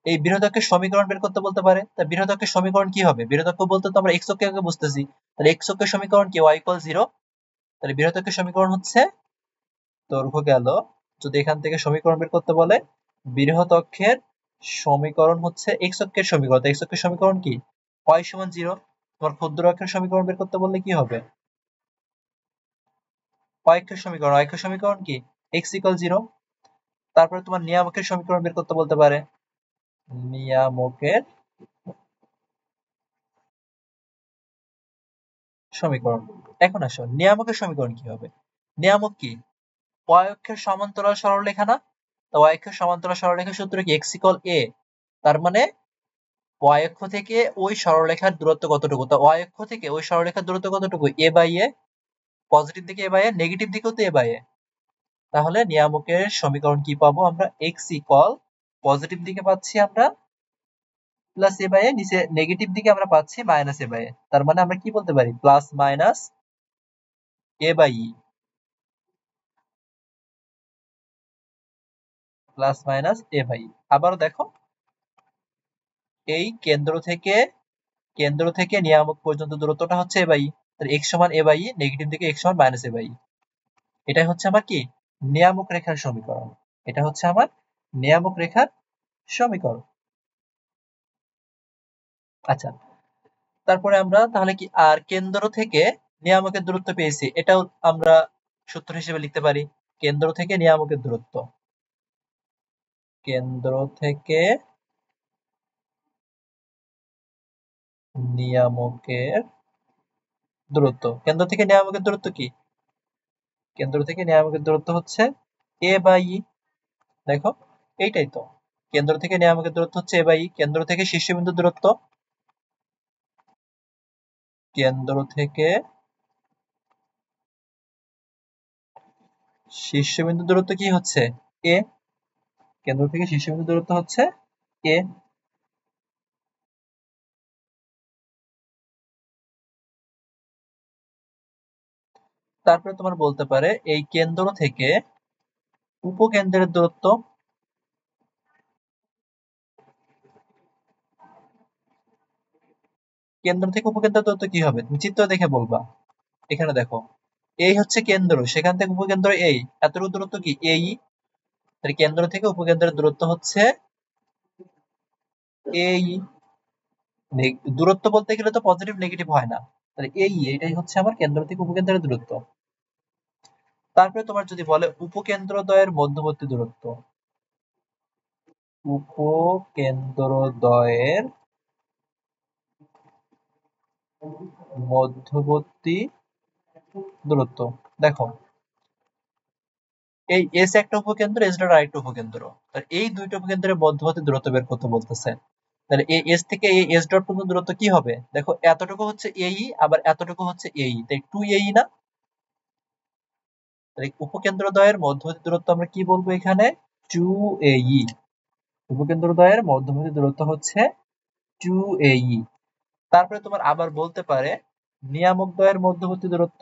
এই বৃহৎ অক্ষের সমীকরণ বের করতে বলতে পারে। তা বৃহৎ অক্ষের সমীকরণ কি হবে? বৃহৎ অক্ষ বলতে তো আমরা x অক্ষকে বুঝতেছি। তাহলে x অক্ষের সমীকরণ কি? y = 0। তাহলে বৃহৎ অক্ষের সমীকরণ হচ্ছে, দৈর্ঘ্য গেল, যদি এখান থেকে সমীকরণ বের করতে বলে, বৃহৎ অক্ষের সমীকরণ হচ্ছে x অক্ষের সমীকরণ। x অক্ষের সমীকরণ কি? y = 0। তোমার ক্ষুদ্র অক্ষের সমীকরণ বের করতে বললে কি হবে? y অক্ষের সমীকরণ কি? x = 0। তারপরে তোমার নিয়ামকের সমীকরণ বের করতে বলতে পারে। নিয়ামকের সমীকরণ। এখন আসো, নিয়ামকের সমীকরণ কি হবে? নিয়ামক কি? y অক্ষের সমান্তরাল সরলরেখা না? তো y অক্ষের সমান্তরাল সরলরেখার সূত্র কি? x = a। তার মানে y অক্ষ থেকে ওই সরলরেখার দূরত্ব কতটুকু? তো y অক্ষ থেকে ওই সরলরেখার দূরত্ব কতটুকু? a/a। পজিটিভ দিকে a/a, নেগেটিভ দিকেও তো a/a। তাহলে নিয়ামকের সমীকরণ কি পাবো আমরা? x = পজিটিভ দিকে পাচ্ছি আমরা প্লাস a/a, নিচে নেগেটিভ দিকে আমরা পাচ্ছি মাইনাস a/a। তার মানে আমরা কি বলতে পারি? Plus minus a/e, plus minus a/e। আবার দেখো, এই কেন্দ্র থেকে নিয়ামক পর্যন্ত দূরত্বটা হচ্ছে a/e। তাহলে x = a/e, নেগেটিভ দিকে x = -a/e। এটাই হচ্ছে আমার কি? নিয়ামক রেখার সমীকরণ। এটা হচ্ছে আমার নিয়ামক রেখার সমীকরণ। আচ্ছা, তারপরে আমরা তাহলে কি আর কেন্দ্র থেকে নিয়ামকের দূরত্ব পেয়েছি, এটাও আমরা সূত্র হিসেবে লিখতে পারি। কেন্দ্র থেকে নিয়ামকের দূরত্ব, কেন্দ্র থেকে নিয়ামকের দূরত্ব, কেন্দ্র থেকে নিয়ামকের দূরত্ব কি? কেন্দ্র থেকে নিয়ামকের দূরত্ব হচ্ছে a/e। দেখো, এইটাই তো, কেন্দ্র থেকে নিয়ামকের দূরত্ব হচ্ছে a/e। কেন্দ্র থেকে শীর্ষবিন্দুর দূরত্ব, কেন্দ্র থেকে শীর্ষবিন্দুর দূরত্ব কি হচ্ছে? a। কেন্দ্র থেকে শীর্ষবিন্দুর দূরত্ব হচ্ছে a। তারপরে তোমার বলতে পারে এই কেন্দ্র থেকে উপকেন্দ্রের দূরত্ব, কেন্দ্র থেকে উপকেন্দ্রের দূরত্ব কি হবে? তুমি চিত্র দেখে বলবা। এখানে দেখো, এই হচ্ছে কেন্দ্র, সেখান থেকে উপকেন্দ্র এই, এতটুকু দূরত্ব কি? এই। তাহলে কেন্দ্র থেকে উপকেন্দ্রের দূরত্ব হচ্ছে এই। দূরত্ব বলতে গেলে তো পজিটিভ নেগেটিভ হয় না। তাহলে এই, এটাই হচ্ছে আমার কেন্দ্র থেকে উপকেন্দ্রের দূরত্ব। তারপরে তোমার যদি বলে উপকেন্দ্রদ্বয়ের মধ্যবর্তী দূরত্ব, উপকেন্দ্রদ্বয়ের মধ্যবর্তী দূরত্ব, দেখো এই এস একটা উপকেন্দ্র, এস ডট আরেকটা উপকেন্দ্র, এই দুইটা উপকেন্দ্রের মধ্যবর্তী দূরত্ব বের করতে বলতেছে। তাহলে এই এস থেকে এই এস ডট পর্যন্ত দূরত্ব কি হবে? দেখো এতটুকু হচ্ছে এই, আবার এতটুকু হচ্ছে এই, তাই 2 এই না? তাহলে উপকেন্দ্রদ্বয়ের মধ্যবর্তী দূরত্ব আমরা কি বলবো এখানে? 2 এই। উপকেন্দ্রদ্বয়ের মধ্যবর্তী দূরত্ব হচ্ছে 2 এই। তারপরে তোমার আবার বলতে পারে নিয়ামক দ্বয়ের মধ্যবর্তী দূরত্ব,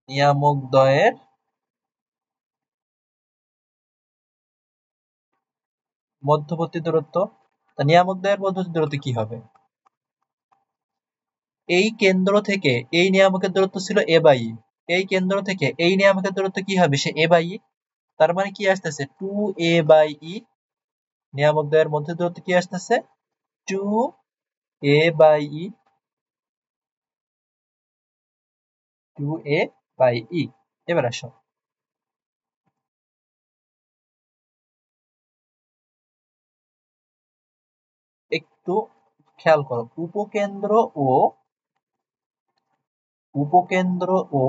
নিয়ামক দ্বয়ের মধ্যবর্তী দূরত্ব। তা নিয়ামক দ্বয়ের মধ্যবর্তী দূরত্ব কি হবে? এই কেন্দ্র থেকে এই নিয়ামকের দূরত্ব ছিল এ বাই ই, এই কেন্দ্র থেকে এই নিয়ামকের দূরত্ব কি হবে? সে এ বাই ই। তার মানে কি আসতেছে? 2a/e। নিয়ামক দ্বয়ের মধ্যে দূরত্ব কি আসতেছে? 2a/e, 2a/e। এবার আসো, একটু খেয়াল করো, উপকেন্দ্র ও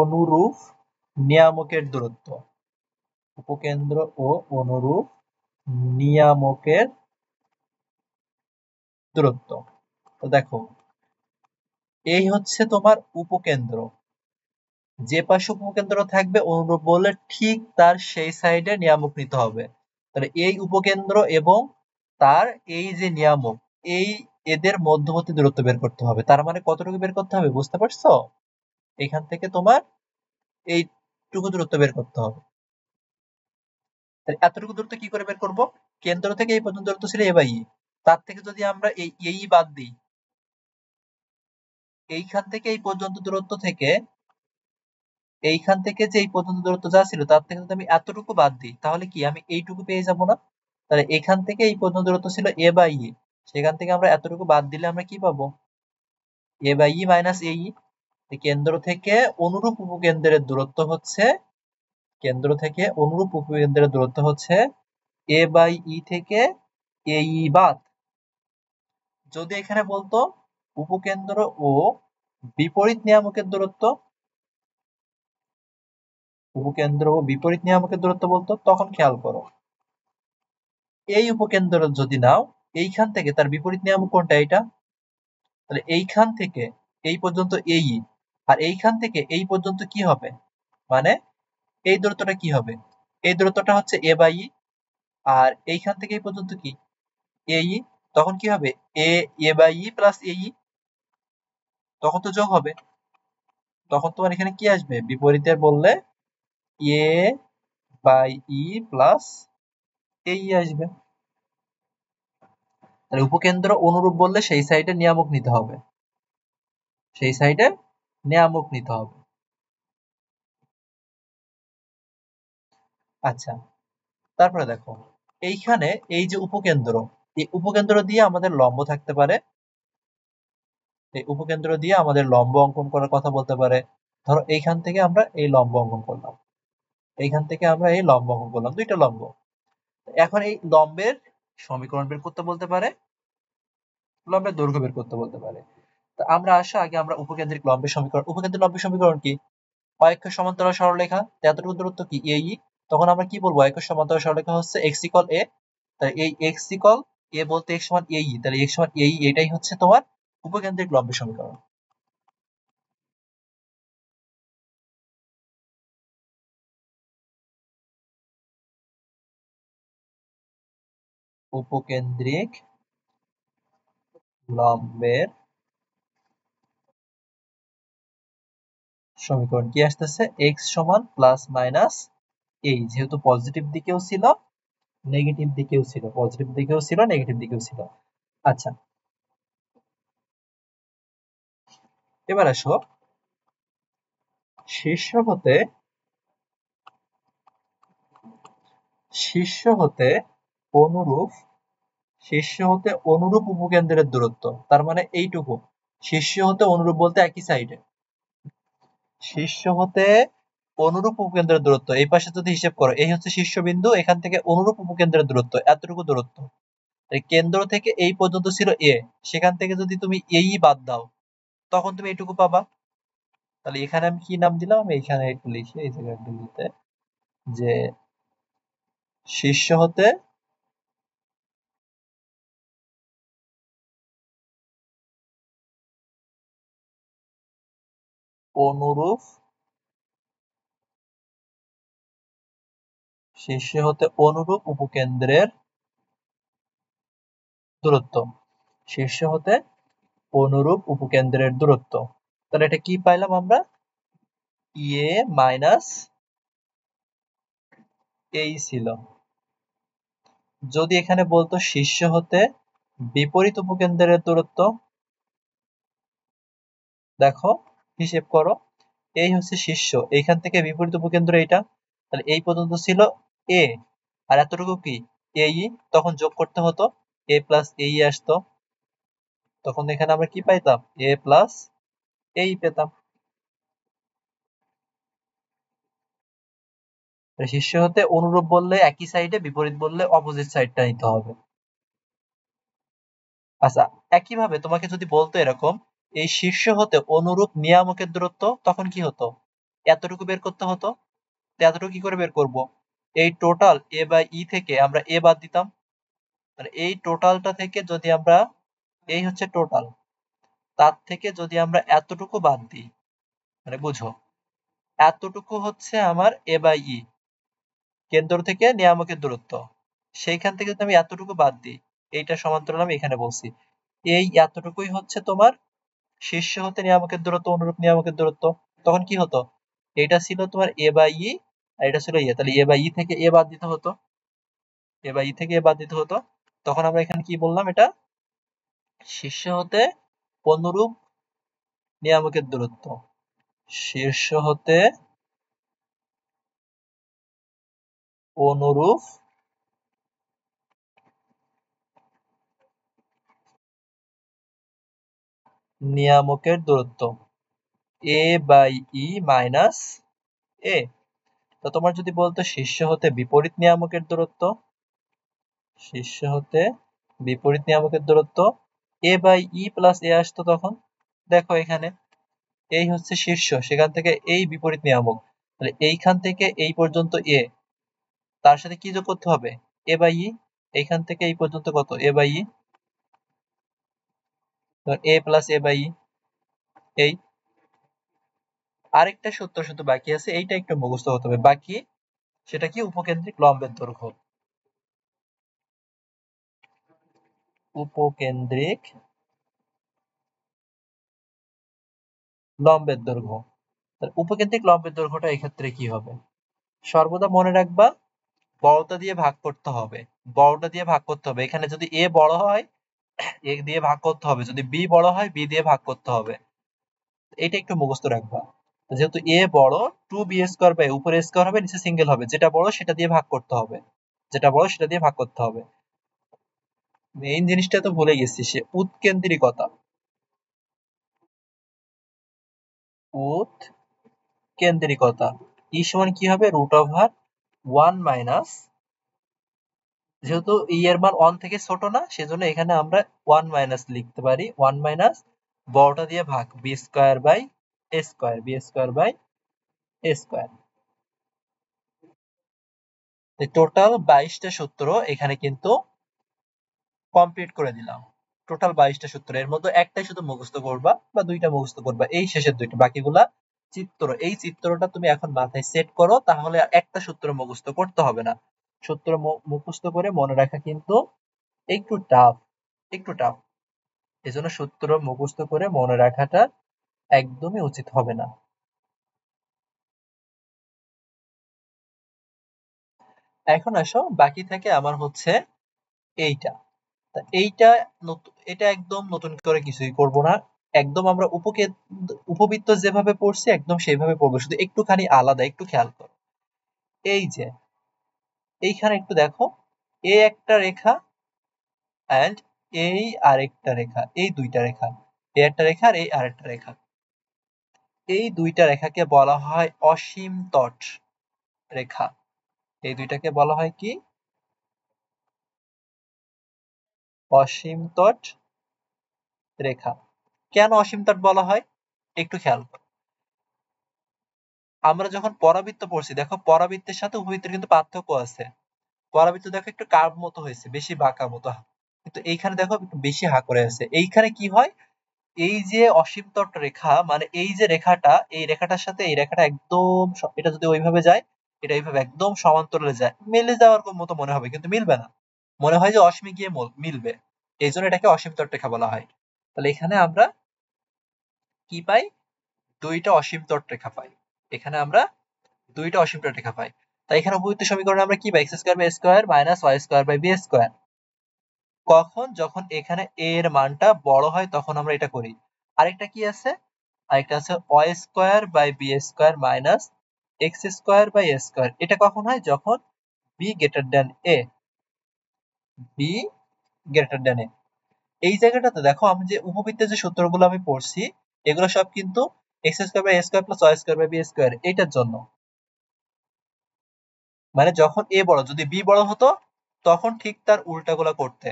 অনুরূপ নিয়ামকের দূরত্ব, উপকেন্দ্র ও অনুরূপ নিয়ামকের দূরত্ব। তো দেখো, এই হচ্ছে তোমার উপকেন্দ্র, যে পাশে উপকেন্দ্র থাকবে অনুরূপ বললে ঠিক তার সেই সাইডে নিয়ামক নিতে হবে। তাহলে এই উপকেন্দ্র এবং তার এই যে নিয়ামক, এই এদের মধ্যবর্তী দূরত্ব বের করতে হবে। তার মানে কতটুকু বের করতে হবে বুঝতে পারছো? এখান থেকে তোমার এইটুকু দূরত্ব বের করতে হবে। তাহলে এতটুকু দূরত্ব কি করে বের করব? কেন্দ্র থেকে এই পর্যন্ত দূরত্ব ছিল এ বাই ই, তার থেকে যদি আমরা এই বাদ দিই, এইখান থেকে এই পর্যন্ত দূরত্ব থেকে, এইখান থেকে যে এই পর্যন্ত দূরত্ব যা ছিল তার থেকে যদি আমি এতটুকু বাদ দিই, তাহলে কি আমি এইটুকু পেয়ে যাব না? তাহলে এখান থেকে এই পর্যন্ত দূরত্ব ছিল এ বাই ই, সেখান থেকে আমরা এতটুকু বাদ দিলে আমরা কি পাবো? এ বাই ই মাইনাস এই। কেন্দ্র থেকে অনুরূপ উপকেন্দ্রের দূরত্ব হচ্ছে, কেন্দ্র থেকে অনুরূপ উপকেন্দ্রের দূরত্ব হচ্ছে এ বাই ই থেকে এই বাদ। যদি এখানে বলতো উপকেন্দ্র ও বিপরীত নিয়ামকের দূরত্ব, উপকেন্দ্র ও বিপরীত নিয়ামকের দূরত্ব বলতো, তখন খেয়াল করো, এই উপকেন্দ্র যদি নাও, এইখান থেকে তার বিপরীত নিয়ামক কোনটা? এটা। তাহলে এইখান থেকে এই পর্যন্ত এই, আর এইখান থেকে এই পর্যন্ত কি হবে? মানে এই দূরত্বটা কি হবে? এই দূরত্বটা হচ্ছে এ বাই ই, আর এইখান থেকে এই পর্যন্ত কি? এই। তখন কি হবে? এ বাই ই প্লাস এই, তখন তো যোগ হবে। তখন তোমার এখানে কি আসবে? বিপরীতের বললে এ বাই ই প্লাস এই আসবে। তাহলে উপকেন্দ্র অনুরূপ বললে সেই সাইডে নিয়ামক নিতে হবে, সেই সাইডে নিয়ামক নিতে হবে। আচ্ছা, তারপরে দেখো, এইখানে এই যে উপকেন্দ্র, এই উপকেন্দ্র দিয়ে আমাদের লম্ব থাকতে পারে, এই উপকেন্দ্র দিয়ে আমাদের লম্ব অঙ্কন করার কথা বলতে পারে। ধরো এইখান থেকে আমরা এই লম্ব অঙ্কন করলাম, এইখান থেকে আমরা এই লম্ব অঙ্কন করলাম, দুইটা লম্ব। এখন এই লম্বের সমীকরণ বের করতে বলতে পারে, লম্বের দৈর্ঘ্য বের করতে বলতে পারে। তো আমরা আসা আগে আমরা উপকেন্দ্রিক লম্বের সমীকরণ, উপকেন্দ্রিক লম্বের সমীকরণ কি? অক্ষ সমান্তরাল সরলরেখা, এতটুকু দূরত্ব কি? এই। তখন আমরা কি বলবো? অক্ষ সমান্তরাল সরলরেখা হচ্ছে x ইকুয়াল a। তাহলে এই x ইকুয়াল a বলতে x সমান এই, তাহলে x সমান এই, এটাই হচ্ছে তোমার উপকেন্দ্রিক লম্বের সমীকরণ। উপকেন্দ্রিক লম্বের সমীকরণ কি আসতেছে? x সমান প্লাস মাইনাস এই, যেহেতু পজিটিভ দিকেও ছিল নেগেটিভ দিকেও ছিল, পজিটিভ দিকেও ছিল নেগেটিভ দিকেও ছিল। আচ্ছা, এবার আসো, শীর্ষ হতে শীর্ষ হতে অনুরূপ শীর্ষ হতে অনুরূপ উপকেন্দ্রের দূরত্ব, তার মানে এইটুকু। শীর্ষ হতে অনুরূপ বলতে একই সাইডে, শীর্ষ হতে অনুরূপ উপকেন্দ্রের দূরত্ব এই পাশে যদি হিসেব করো, এই হচ্ছে শীর্ষবিন্দু, এখান থেকে অনুরূপ উপকেন্দ্রের দূরত্ব এতটুকু দূরত্ব। এই কেন্দ্র থেকে এই পর্যন্ত ছিল এ, সেখান থেকে যদি তুমি এই বাদ দাও তখন তুমি এইটুকু পাবা। তাহলে এখানে আমি কি নাম দিলাম, আমি এখানে একটু লিখি এই জায়গাগুলোতে, যে শীর্ষ হতে অনুরূপ, শীর্ষ হতে অনুরূপ উপকেন্দ্রের দূরত্ব, শীর্ষ হতে অনুরূপ উপকেন্দ্রের দূরত্ব। তাহলে এটা কি পাইলাম আমরা, এ মাইনাস এই ছিল। যদি এখানে বলতো শীর্ষ হতে বিপরীত উপকেন্দ্রের দূরত্ব, দেখো হিসেব করো, এই হচ্ছে শীর্ষ, এইখান থেকে বিপরীত উপকেন্দ্র এইটা, তাহলে এই পর্যন্ত ছিল এ, আর এতটুকু কি এই, তখন যোগ করতে হতো, এ প্লাস এই আসতো, তখন এখানে আমরা কি পাইতাম, এ প্লাস এই পেতাম। শীর্ষ হতে অনুরূপ বললে একই সাইডে, বিপরীত বললে অপোজিট সাইডটা নিতে হবে। আচ্ছা, একইভাবে তোমাকে যদি বলতো এরকম, এই শীর্ষ হতে অনুরূপ নিয়ামকের দূরত্ব, তখন কি হতো, এতটুকু বের করতে হতো। এতটুকু কি করে বের করব, এই টোটাল এ বাই ই থেকে আমরা এ বাদ দিতাম, মানে এই টোটালটা থেকে যদি আমরা, এই হচ্ছে টোটাল, তার থেকে যদি আমরা এতটুকু বাদ দিই, মানে বুঝো, এতটুকু হচ্ছে আমার এ বাই ই, কেন্দ্র থেকে নিয়ামকের দূরত্ব, সেইখান থেকে যদি আমি এতটুকু বাদ দিই, এইটা সমান্তরাল আমি এখানে বলছি, এই এতটুকুই হচ্ছে তোমার শীর্ষ হতে নিয়ামকের দূরত্ব, অনুরূপ নিয়ামকের দূরত্ব। তখন কি হতো, এটা ছিল তোমার এ বাই ই, আর এটা ছিল এ, তাহলে এ বাই ই থেকে এ বাদ দিতে হতো, এ বাই ই থেকে এ বাদ দিতে হতো। তখন আমরা এখানে কি বললাম, এটা শীর্ষ হতে অনুরূপ নিয়ামকের দূরত্ব, শীর্ষ হতে অনুরূপ নিয়ামকের দূরত্ব, এ বাই ই মাইনাস এ। তো তোমার যদি বলতো শীর্ষ হতে বিপরীত নিয়ামকের দূরত্ব, শীর্ষ হতে বিপরীত নিয়ামকের দূরত্ব এ বাই ই প্লাস এ আসতো, তখন দেখো এখানে এই হচ্ছে শীর্ষ, সেখান থেকে এই বিপরীত নিয়ামক, তাহলে এইখান থেকে এই পর্যন্ত এ, তার সাথে কি যোগ করতে হবে, এ বাই ই, এইখান থেকে এই পর্যন্ত কত, A by E, A plus A by E. এই আরেকটা সূত্র শুধু বাকি আছে, এইটা একটু মুখস্থ হতে হবে বাকি, সেটা কি, উপকেন্দ্রিক লম্বের দৈর্ঘ্য, উপকেন্দ্রিক লম্বের দৈর্ঘ্য। উপকেন্দ্রিক লম্বের দৈর্ঘ্যটা এক্ষেত্রে কি হবে, সর্বদা মনে রাখবা বড়টা দিয়ে ভাগ করতে হবে, বড়টা দিয়ে ভাগ করতে হবে, এখানে যদি এ বড় হয় এ দিয়ে ভাগ করতে হবে, যদি বি বড় হয় বি দিয়ে ভাগ করতে হবে, এটা একটু মুখস্থ রাখবা। যেহেতু এ বড়, 2b² বাই উপরে স্কয়ার হবে নিচে সিঙ্গেল হবে, যেটা বড় সেটা দিয়ে ভাগ করতে হবে, যেটা বড় সেটা দিয়ে ভাগ করতে হবে। মেইন জিনিসটা তো ভুলে গেছি, সে উৎকেন্দ্রিকতা, উৎকেন্দ্রিকতা ই সমান কি হবে, √1 মাইনাস, যেহেতু ই এর মান 1 থেকে ছোট না, সেজন্য এখানে আমরা 1 মাইনাস লিখতে পারি, 1 মাইনাস বড়টা দিয়ে ভাগ, b² by a², b² by a²। Total 22টা সূত্র এখানে কিন্তু কমপ্লিট করে দিলাম, টোটাল 22টা সূত্র, এর মধ্যে একটাই শুধু মুখস্থ করবা বা দুইটা মুখস্থ করবা, এই শেষের দুইটা, বাকিগুলা চিত্র, এই চিত্রটা তুমি এখন মাথায় সেট করো, তাহলে একটা সূত্র মুখস্থ করতে হবে না। সূত্র মুখস্থ করে মনে রাখা কিন্তু একটু টাফ, একটু টাফ, এজন্য সূত্র মুখস্থ করে মনে রাখাটা একদমই উচিত হবে না। এখন আসো বাকি থাকে আমার হচ্ছে এইটা, এইটা এটা একদম নতুন করে কিছুই করব না, একদম আমরা উপবৃত্ত যেভাবে পড়ছি একদম সেইভাবে পড়বো, শুধু একটুখানি আলাদা, একটু খেয়াল করো। এই যে এইখানে একটু দেখো, এ একটা রেখা, অ্যান্ড এই আরেকটা রেখা, এই দুইটা রেখা, এই একটা রেখা আর এই আরেকটা রেখা, এই দুইটা রেখাকে বলা হয় অসীম তট রেখা। এই দুইটাকে বলা হয় কি? অসীম তট রেখা। কেন অসীম তট বলা হয় একটু খেয়াল করো। আমরা যখন পরাবৃত্ত পড়ছি, দেখো পরাবৃত্তের সাথে উপবৃত্তের কিন্তু পার্থক্য আছে। পরাবৃত্ত দেখো একটু কার্ভ মতো হয়েছে, বেশি বাঁকা মতো, কিন্তু এইখানে দেখো একটু বেশি হা করে আছে। এইখানে কি হয়, এই যে অসীম তট রেখা, মানে এই যে রেখাটা, এই রেখাটার সাথে এই রেখাটা একদম এটা যদি ওইভাবে যায়, এটা এইভাবে একদম সমান্তরালে যায়, মিলে যাওয়ার মতো মনে হবে কিন্তু মিলবে না, মনে হয় যে অসীমে গিয়ে মিলবে। এই জন্য এটাকে অসীম তট রেখা বলা হয়। তাহলে এখানে আমরা কি পাই? দুইটা অসীম তট রেখা পাই। এখানে আমরা দুইটা অসীম তট রেখা পাই। তাই এখানে উপবৃত্ত সমীকরণে আমরা কি পাই? x square by square minus y square by B square. কখন? যখন এখানে a এর মানটা বড় হয় তখন আমরা এটা করি। আরেকটা কি আছে? আরেকটা আছে y square by B square minus x square by a square. এটা কখন হয়? যখন b greater than a। b greater than a। এই জায়গাটাতে দেখো আমি যে উপবৃত্তের যে সূত্রগুলো আমি পড়ছি, এগুলো সব কিন্তু x square by a square plus y square by b square এটার জন্য। মানে যখন a বড়, যদি b বড় হতো তখন ঠিক তার উল্টাগুলো করতে।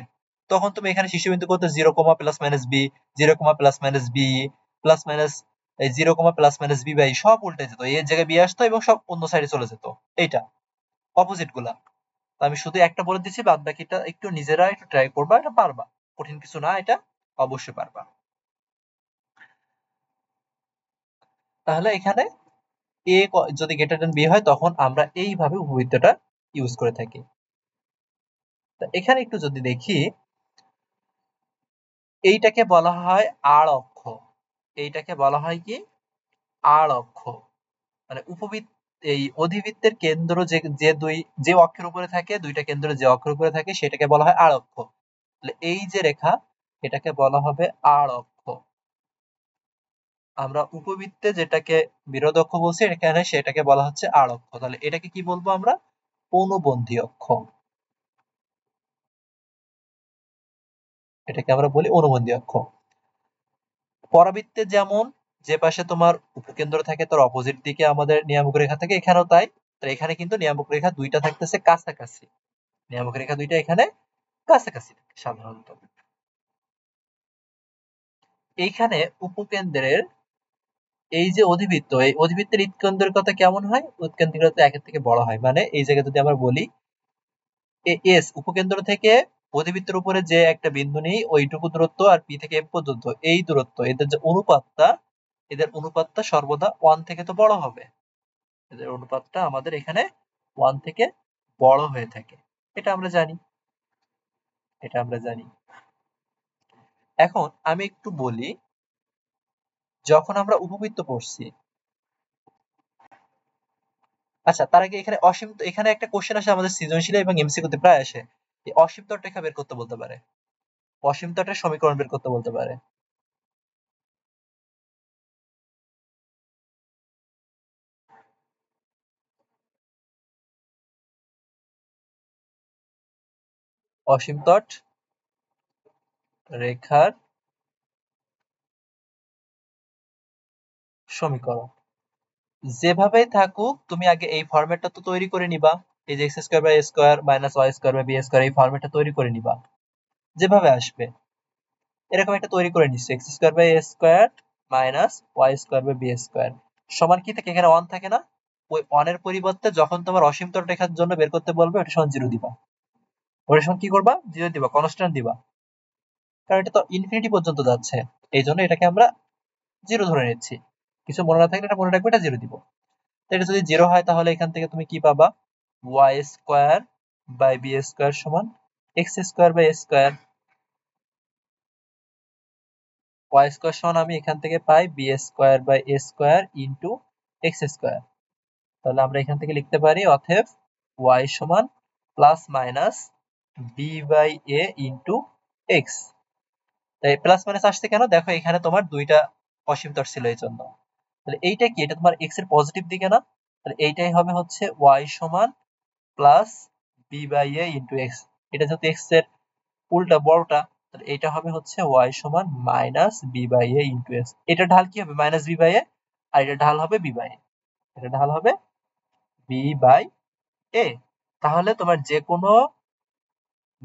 তখন তুমি এখানে শীর্ষবিন্দু করতে 0, plus minus b, 0, plus minus b, plus minus 0, plus minus b by সব উল্টে যেত। এর জায়গায় b আসতো এবং সব অন্য সাইডে চলে যেত। এইটা অপোজিট গুলা। তো আমি শুধু একটা বলে দিচ্ছি, বাদ বাকিটা একটু নিজেরা একটু ট্রাই করবা, এটা পারবা, কঠিন কিছু না, এটা অবশ্যই পারবা। তাহলে এখানে a যদি গ্রেটার দেন b হয় তখন আমরা এইভাবে উপবৃত্তটা ইউজ করে থাকি। এখানে একটু যদি দেখি, এইটাকে বলা হয় আড় অক্ষ। এইটাকে বলা হয় কি? আড় অক্ষ। মানে উপবৃত্ত, এই অধিবৃত্তের কেন্দ্র যে যে দুই যে অক্ষের উপরে থাকে, দুইটা কেন্দ্র যে অক্ষের উপরে থাকে সেটাকে বলা হয় আড় অক্ষ। তাহলে এই যে রেখা, এটাকে বলা হবে আড় অক্ষ। আমরা উপবৃত্তে যেটাকে বিরোধ অক্ষ বলছি, এখানে সেটাকে বলা হচ্ছে আড় অক্ষ। তাহলে এটাকে কি বলবো আমরা? অনুবন্ধী অক্ষ। এটাকে আমরা বলি অনুবন্ধী অক্ষ। পরাবৃত্তে যেমন যে পাশে তোমার উপকেন্দ্র থাকে তার অপোজিট দিকে আমাদের নিয়ামক রেখা থাকে, এখানেও তাই। তো এখানে কিন্তু নিয়ামক রেখা দুইটা থাকতেছে কাছাকাছি। নিয়ামক রেখা দুইটা এখানে কাছাকাছি থাকে সাধারণত। এইখানে উপকেন্দ্রের এই যে অধিবৃত্ত, এই অধিবৃত্তের উৎকেন্দ্রিকতা কেমন হয়? উৎকেন্দ্রিকতা একের থেকে বড় হয়। মানে এই জায়গায় যদি আমরা বলি এস উপকেন্দ্র থেকে অধিবৃত্তের উপরে যে একটা বিন্দু নেই ওইটুকু দূরত্ব, আর পি থেকে এম পর্যন্ত এই দূরত্ব, এদের যে অনুপাতটা, এদের অনুপাতটা সর্বদা 1 থেকে তো বড় হবে। এদের অনুপাতটা আমাদের এখানে 1 থেকে বড় হয়ে থাকে। এটা আমরা জানি, এটা আমরা জানি। এখন আমি একটু বলি, যখন আমরা উপবৃত্ত পড়ছি, আচ্ছা তার আগে এখানে অসীম, এখানে একটা কোশ্চেন আসে আমাদের সৃজনশীল এবং এমসিকিউতে প্রায় আসে, এই অসীম তট রেখা বের করতে বলতে পারে, অসীম তটের সমীকরণ বের করতে বলতে পারে। অসীম তট রেখার সমীকরণ যেভাবেই থাকুক, তুমি আগে এই ফরম্যাটটা তো তৈরি করে নিবা। এই যে X square by A square minus Y square by B square, এই ফরম্যাটটা তৈরি করে নিবা। যেভাবে আসবে এরকম একটা তৈরি করে নিচ্ছি, X square by A square minus Y square by B square সমান কি থাকে? এখানে 1 থাকে না? ওই 1 এর পরিবর্তে যখন তোমার অসীম তট রেখার জন্য বের করতে বলবে, ওটা সমান 0 দিবা। ওটা সমান কি করবা? 0 দিবা, কনস্ট্যান্ট দিবা, কারণ এটা তো ইনফিনিটি পর্যন্ত যাচ্ছে। এই জন্য এটাকে আমরা 0 ধরে নিচ্ছি। কিছু মনে না থাকলে এটা মনে রাখবে, এটা 0 দিব। এটা যদি 0 হয় তাহলে এখান থেকে তুমি কি পাবা? Y square by B square সমান X square by A square. Y square সমান আমি এখান থেকে পাই B square by A square into X square. তাহলে আমরা এখান থেকে লিখতে পারি অতএব ওয়াই সমান plus minus B by A into X. তাই প্লাস মাইনাস আসছে কেন? দেখো এখানে তোমার দুইটা অসীম তট ছিল এই জন্য। তাহলে এইটা কি? এটা তোমার এক্স এর পজিটিভ দিকে না? তাহলে এইটাই হবে হচ্ছে ওয়াই সমান plus B by A into X. এটা যেহেতু এক্স এর উল্টা বড়টা, তাহলে এটা হবে হচ্ছে y সমান minus B by A into S. এটা ঢাল কি হবে? মাইনাস বি বাই এ, আর এটা ঢাল হবে বি বাই এ। এটা ঢাল হবে বি বাই এ। তাহলে তোমার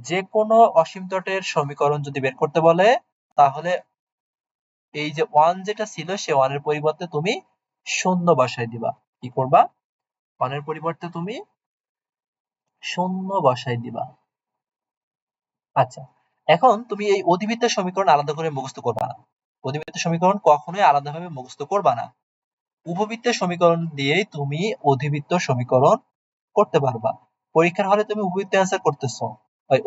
যে কোনো অসীম তটের সমীকরণ যদি বের করতে বলে, তাহলে এই যে 1 যেটা ছিল সে 1 এর পরিবর্তে তুমি শূন্য বসাই দিবা। কি করবা? 1 এর পরিবর্তে তুমি শূন্য বসাই দিবা। আচ্ছা, এখন তুমি এই অধিবৃত্তের সমীকরণ আলাদা করে মুখস্থ করবা না। অধিবৃত্তের সমীকরণ কখনোই আলাদাভাবে মুখস্থ করবা না। উপবৃত্তের সমীকরণ দিয়েই তুমি অধিবৃত্ত সমীকরণ করতে পারবা। পরীক্ষার হলে তুমি উপবৃত্তে অ্যান্সার করতেছো,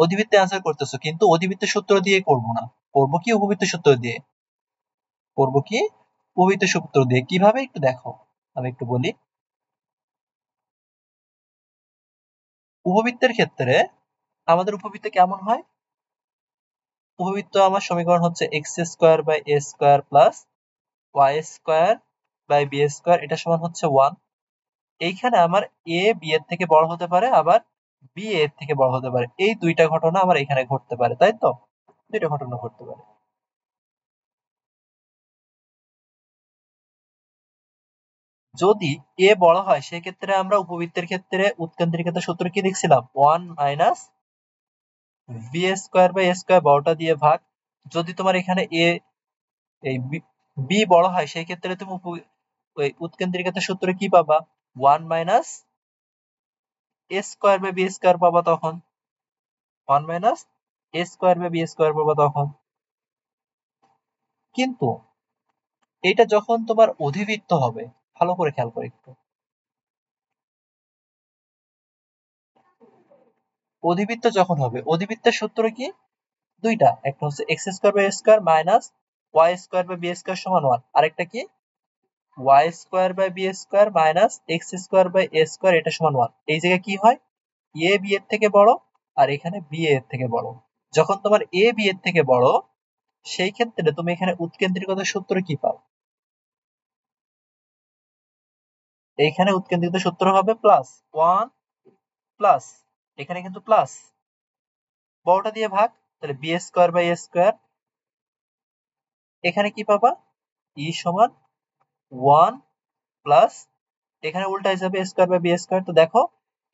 অধিবৃত্তে অ্যান্সার করতেছো, কিন্তু অধিবৃত্তের সূত্র দিয়ে করবো না। করবো কি? উপবৃত্তের সূত্র দিয়ে। করবো কি? উপবৃত্তের সূত্র দিয়ে। কিভাবে একটু দেখো, আমি একটু বলি। উপবৃত্তের ক্ষেত্রে আমাদের উপবৃত্ত কেমন হয়? উপবৃত্ত আমার সমীকরণ হচ্ছে X square by A square plus Y square by B square, এটা সমান হচ্ছে 1। এইখানে আমার এ বি এর থেকে বড় হতে পারে, আবার বি এর থেকে বড় হতে পারে। এই দুইটা ঘটনা আমার এখানে ঘটতে পারে, তাই তো? দুইটা ঘটনা ঘটতে পারে। যদি এ বড় হয় সেক্ষেত্রে আমরা উপবৃত্তের ক্ষেত্রে উৎকেন্দ্রিকতার সূত্র কি দেখছিলাম? 1 minus B square by A square, বড়টা দিয়ে ভাগ। যদি তোমার এখানে এ এই বি বড় হয় সেই ক্ষেত্রে তুমি ওই উৎকেন্দ্রিকতার সূত্র কি পাবা? 1 minus A square by B square পাবা তখন। 1 minus A square by B square পাবা তখন। কিন্তু এটা যখন তোমার অধিবৃত্ত হবে, ভালো করে খেয়াল করে একটু, অধিবৃত্ত যখন হবে, অধিবৃত্তের সূত্র কি? দুইটা, একটা হচ্ছে X square by square minus Y square by B square সমান 1, আরেকটা কি? Y square by B square minus X square by A square, এটা সমান 1। এই জায়গায় কি হয়? এ বি এর থেকে বড়, আর এখানে বি এর থেকে বড়। যখন তোমার এ বি এর থেকে বড়, সেই ক্ষেত্রে তুমি এখানে উৎকেন্দ্রিকতার সূত্র কি পাও? এইখানে উৎকেন্দ্রিকতার সূত্র হবে প্লাস 1 প্লাস, এখানে কিন্তু প্লাস, বড়টা দিয়ে ভাগ, তাহলে B square by A square. এখানে কি পাবা? ই সমান 1 প্লাস, এখানে উল্টায় যাবে এ স্কোয়ার বাই বি স্কোয়ার। তো দেখো,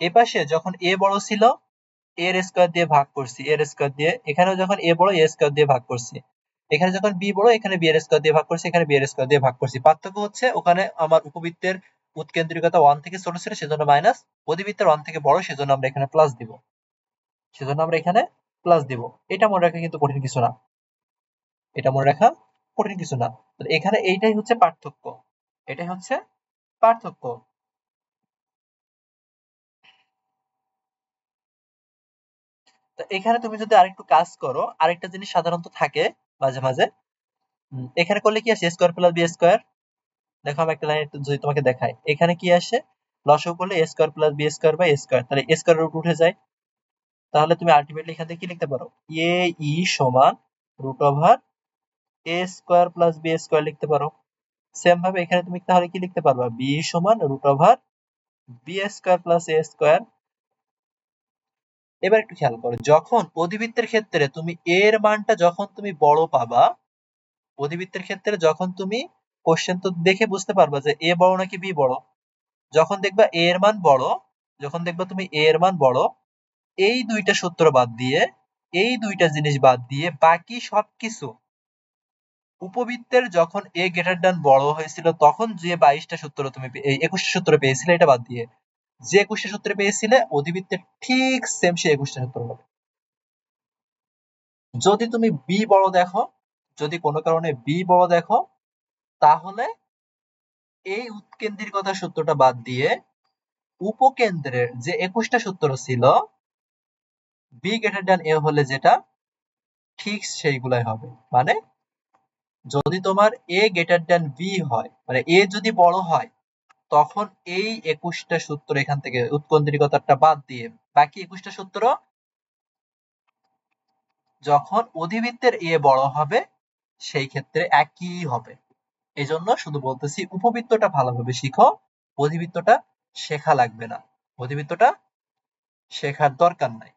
এপাশে যখন এ বড় ছিল এর স্কোয়ার দিয়ে ভাগ করছি, এর স্কোয়ার দিয়ে। এখানেও যখন এ বড় এ স্কোয়ার দিয়ে ভাগ করছি। এখানে যখন বি বড় এখানে বি এর স্কোয়ার দিয়ে ভাগ করছি, এখানে বি এর স্কোয়ার দিয়ে ভাগ করছি। পার্থক্য হচ্ছে ওখানে আমার উপবৃত্তের উৎকেন্দ্রিকতা 1 থেকে ছোট ছিল সেজন্য মাইনাস, অধিবৃত্তের 1 থেকে বড় সেজন্য আমরা এখানে প্লাস দিব। সেজন্য আমরা এখানে প্লাস দিব। এটা মনে রাখা কিন্তু কঠিন কিছু না। এটা মনে রাখা কঠিন কিছু না। এখানে এইটাই হচ্ছে পার্থক্য। এটাই হচ্ছে পার্থক্য। তো এখানে তুমি যদি আরেকটু কাজ করো, আরেকটা জিনিস সাধারণত থাকে মাঝে মাঝে, এখানে করলে কি আসে? এ স্কোয়ার প্লাস বি স্কোয়ার। দেখো আমি একটা লাইন যদি তোমাকে দেখাই, এখানে কি আসে? লসাগু করলে A square plus B square by A square, তাহলে এ স্কোয়ার রুট উঠে যায়। তাহলে তুমি আলটিমেটলি এখান থেকে কি লিখতে পারো? এ ই সমান root over a square plus B square লিখতে পারো। সেম ভাবে এখানে তুমি তাহলে কি লিখতে পারবা? বি সমান root over B square plus A square. এবার একটু খেয়াল করো, যখন অধিবৃত্তের ক্ষেত্রে তুমি এর মানটা যখন তুমি বড় পাবা, অধিবৃত্তের ক্ষেত্রে যখন তুমি, কোশ্চেন তো দেখে বুঝতে পারবা যে এ বড় নাকি বি বড়। যখন দেখবা এ এর মান বড়, যখন দেখবা তুমি এ এর মান বড়, এই দুইটা সূত্র বাদ দিয়ে, এই দুইটা জিনিস বাদ দিয়ে বাকি সবকিছু, উপবৃত্তের যখন এ গ্রেটার দ্যান বড় হয়েছিল তখন যে 22টা সূত্র তুমি এই 21টা সূত্র পেয়েছিলে এটা বাদ দিয়ে যে 21টা সূত্র পেয়েছিলে, অধিবৃত্তের ঠিক সেম সে 21টা সূত্র হবে। যদি তুমি বি বড় দেখো, যদি কোনো কারণে বি বড় দেখো, তাহলে এই উৎকেন্দ্রিকতার সূত্রটা বাদ দিয়ে উপকেন্দ্রের যে 21টা সূত্র ছিল, বি গ্রেটার দ্যান এ হলে যেটা ঠিক সেইগুলাই হবে। মানে যদি তোমার এ গ্রেটার দ্যান বি হয়, মানে এ যদি বড় হয়, তখন এই 21টা সূত্র এখান থেকে উৎকেন্দ্রিকতাটা বাদ দিয়ে বাকি 21টা সূত্র যখন অধিবৃত্তের এ বড় হবে সেই ক্ষেত্রে একই হবে। এজন্য শুধু বলতেছি উপবৃত্তটা ভালোভাবে শিখো, অধিবৃত্তটা শেখা লাগবে না, অধিবৃত্তটা শেখার দরকার নাই।